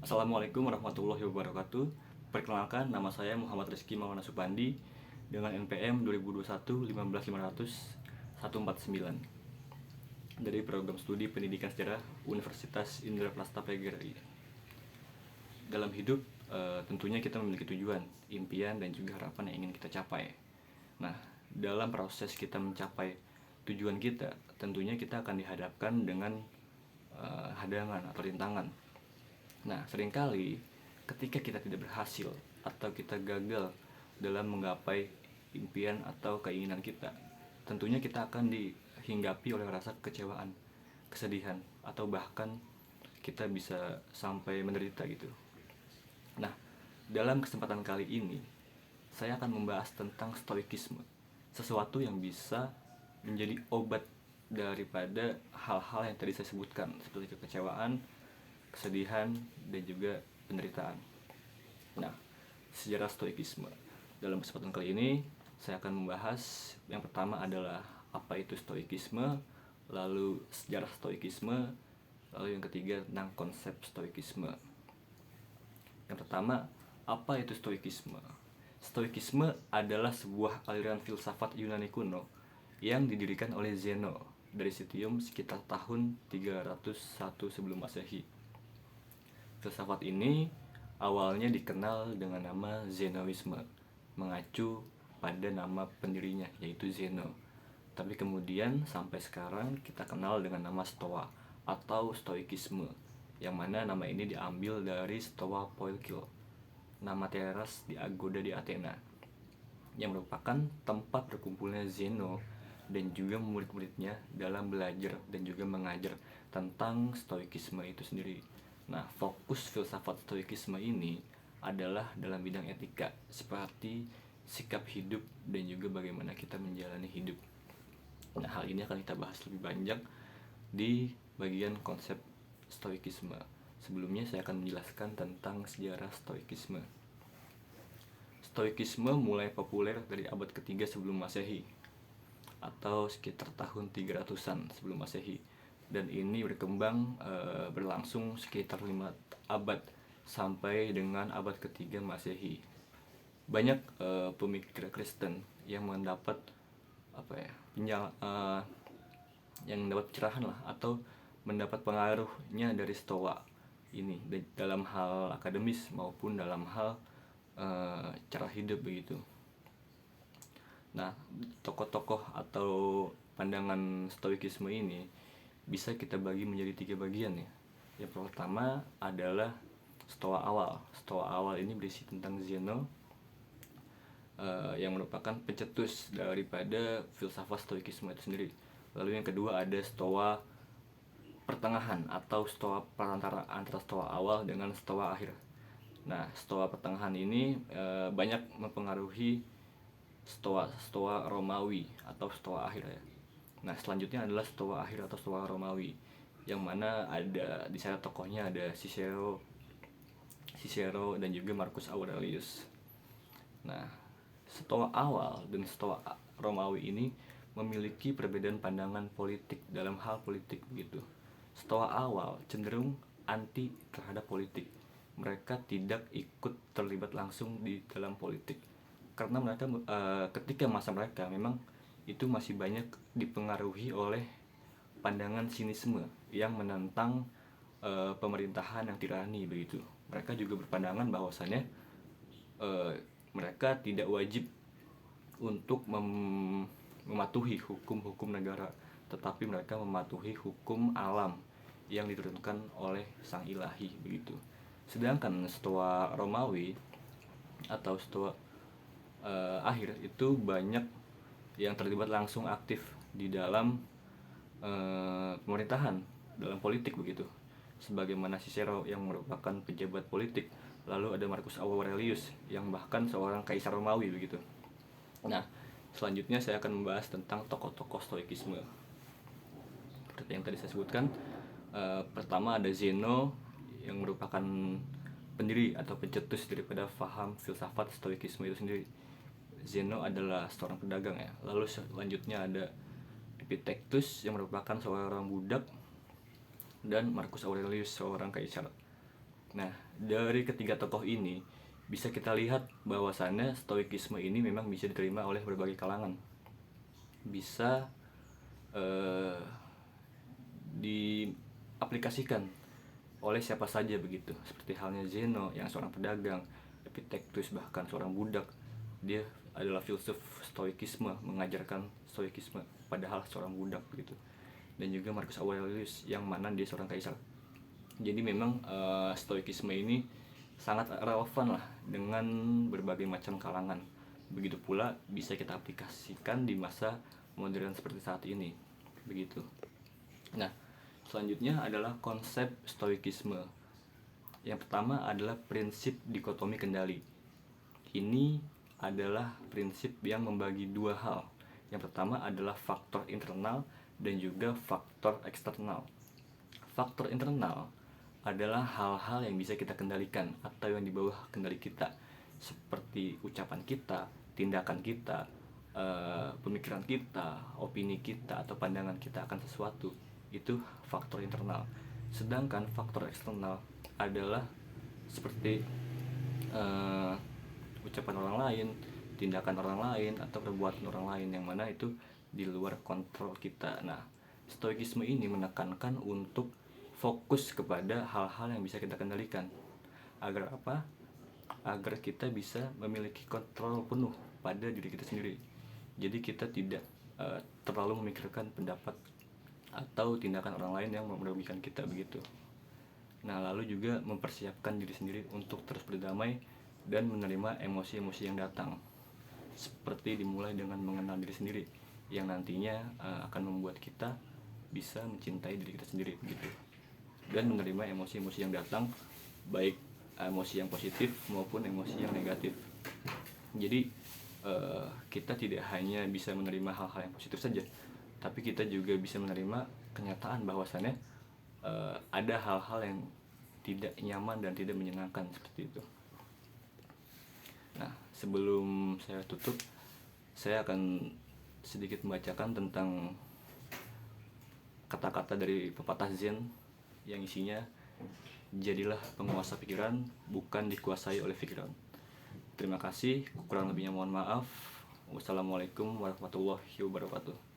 Assalamualaikum warahmatullahi wabarakatuh. Perkenalkan, nama saya Muhammad Rizky Maulana Supandi dengan NPM 2021 14500 149 dari program studi Pendidikan Sejarah Universitas Indra Prasta PGRI. Dalam hidup, tentunya kita memiliki tujuan, impian, dan juga harapan yang ingin kita capai. Nah, dalam proses kita mencapai tujuan kita, tentunya kita akan dihadapkan dengan hadangan atau rintangan. Nah, seringkali ketika kita tidak berhasil atau kita gagal dalam menggapai impian atau keinginan kita, tentunya kita akan dihinggapi oleh rasa kekecewaan, kesedihan, atau bahkan kita bisa sampai menderita gitu. Nah, dalam kesempatan kali ini, saya akan membahas tentang stoikisme, sesuatu yang bisa menjadi obat daripada hal-hal yang tadi saya sebutkan, seperti kekecewaan, kesedihan, dan juga penderitaan. Nah, sejarah stoikisme. Dalam kesempatan kali ini, saya akan membahas yang pertama adalah apa itu stoikisme, lalu sejarah stoikisme, lalu yang ketiga tentang konsep stoikisme. Yang pertama, apa itu stoikisme? Stoikisme adalah sebuah aliran filsafat Yunani kuno yang didirikan oleh Zeno dari Citium sekitar tahun 301 sebelum Masehi. Filsafat ini awalnya dikenal dengan nama Zenoisme, mengacu pada nama pendirinya yaitu Zeno. Tapi kemudian sampai sekarang kita kenal dengan nama Stoa atau Stoikisme, yang mana nama ini diambil dari Stoa Poikil, nama teras di Agoda di Athena, yang merupakan tempat berkumpulnya Zeno dan juga murid-muridnya dalam belajar dan juga mengajar tentang stoikisme itu sendiri. Nah, fokus filsafat stoikisme ini adalah dalam bidang etika, seperti sikap hidup dan juga bagaimana kita menjalani hidup. Nah, hal ini akan kita bahas lebih banyak di bagian konsep stoikisme. Sebelumnya saya akan menjelaskan tentang sejarah stoikisme. Stoikisme mulai populer dari abad ketiga sebelum Masehi atau sekitar tahun 300-an sebelum Masehi, dan ini berkembang berlangsung sekitar 5 abad sampai dengan abad ketiga Masehi. Banyak pemikir Kristen yang mendapat yang mendapat pencerahan lah atau mendapat pengaruhnya dari Stoa ini dalam hal akademis maupun dalam hal cara hidup begitu. Nah, tokoh-tokoh atau pandangan stoikisme ini bisa kita bagi menjadi 3 bagian ya. Yang pertama adalah Stoa awal. Stoa awal ini berisi tentang Zeno, yang merupakan pencetus daripada filsafat stoikisme itu sendiri. Lalu yang kedua ada Stoa pertengahan atau Stoa perantara antara Stoa awal dengan Stoa akhir. Nah, Stoa pertengahan ini banyak mempengaruhi Stoa Romawi atau Stoa akhir ya. Nah, selanjutnya adalah Stoa akhir atau Stoa Romawi, yang mana ada di sana tokohnya ada Cicero dan juga Marcus Aurelius. Nah, Stoa awal dan Stoa Romawi ini memiliki perbedaan pandangan politik dalam hal politik begitu. Stoa awal cenderung anti terhadap politik. Mereka tidak ikut terlibat langsung di dalam politik karena mereka ketika masa mereka memang itu masih banyak dipengaruhi oleh pandangan sinisme yang menentang pemerintahan yang tirani begitu. Mereka juga berpandangan bahwasannya mereka tidak wajib untuk mematuhi hukum-hukum negara, tetapi mereka mematuhi hukum alam yang diturunkan oleh sang ilahi begitu. Sedangkan Stoa Romawi atau Stoa akhir itu banyak yang terlibat langsung aktif di dalam pemerintahan, dalam politik begitu, sebagaimana Cicero yang merupakan pejabat politik, lalu ada Marcus Aurelius yang bahkan seorang kaisar Romawi begitu. Nah, selanjutnya saya akan membahas tentang tokoh-tokoh stoikisme seperti yang tadi saya sebutkan. Pertama ada Zeno yang merupakan pendiri atau pencetus daripada faham filsafat stoikisme itu sendiri. Zeno adalah seorang pedagang ya. Lalu selanjutnya ada Epictetus yang merupakan seorang budak, dan Marcus Aurelius seorang kaisar. Nah, dari ketiga tokoh ini bisa kita lihat bahwasannya stoikisme ini memang bisa diterima oleh berbagai kalangan. Bisa diaplikasikan oleh siapa saja begitu. Seperti halnya Zeno yang seorang pedagang, Epictetus bahkan seorang budak. Dia adalah filsuf stoikisme, mengajarkan stoikisme padahal seorang budak begitu. Dan juga Marcus Aurelius yang mana dia seorang kaisar. Jadi memang stoikisme ini sangat relevan lah dengan berbagai macam kalangan. Begitu pula bisa kita aplikasikan di masa modern seperti saat ini. Begitu. Nah, selanjutnya adalah konsep stoikisme. Yang pertama adalah prinsip dikotomi kendali. Ini adalah prinsip yang membagi dua hal. Yang pertama adalah faktor internal dan juga faktor eksternal. Faktor internal adalah hal-hal yang bisa kita kendalikan atau yang di bawah kendali kita, seperti ucapan kita, tindakan kita, pemikiran kita, opini kita, atau pandangan kita akan sesuatu. Itu faktor internal. Sedangkan faktor eksternal adalah seperti ucapan orang lain, tindakan orang lain, atau perbuatan orang lain yang mana itu di luar kontrol kita. Nah, stoikisme ini menekankan untuk fokus kepada hal-hal yang bisa kita kendalikan. Agar apa? Agar kita bisa memiliki kontrol penuh pada diri kita sendiri. Jadi kita tidak terlalu memikirkan pendapat atau tindakan orang lain yang merugikan kita begitu. Nah, lalu juga mempersiapkan diri sendiri untuk terus berdamai dan menerima emosi-emosi yang datang. Seperti dimulai dengan mengenal diri sendiri yang nantinya akan membuat kita bisa mencintai diri kita sendiri begitu. Dan menerima emosi-emosi yang datang, baik emosi yang positif maupun emosi yang negatif. Jadi kita tidak hanya bisa menerima hal-hal yang positif saja, tapi kita juga bisa menerima kenyataan bahwasannya ada hal-hal yang tidak nyaman dan tidak menyenangkan seperti itu. Nah, sebelum saya tutup, saya akan sedikit membacakan tentang kata-kata dari pepatah Zen yang isinya, jadilah penguasa pikiran, bukan dikuasai oleh pikiran. Terima kasih, kurang lebihnya mohon maaf. Wassalamualaikum warahmatullahi wabarakatuh.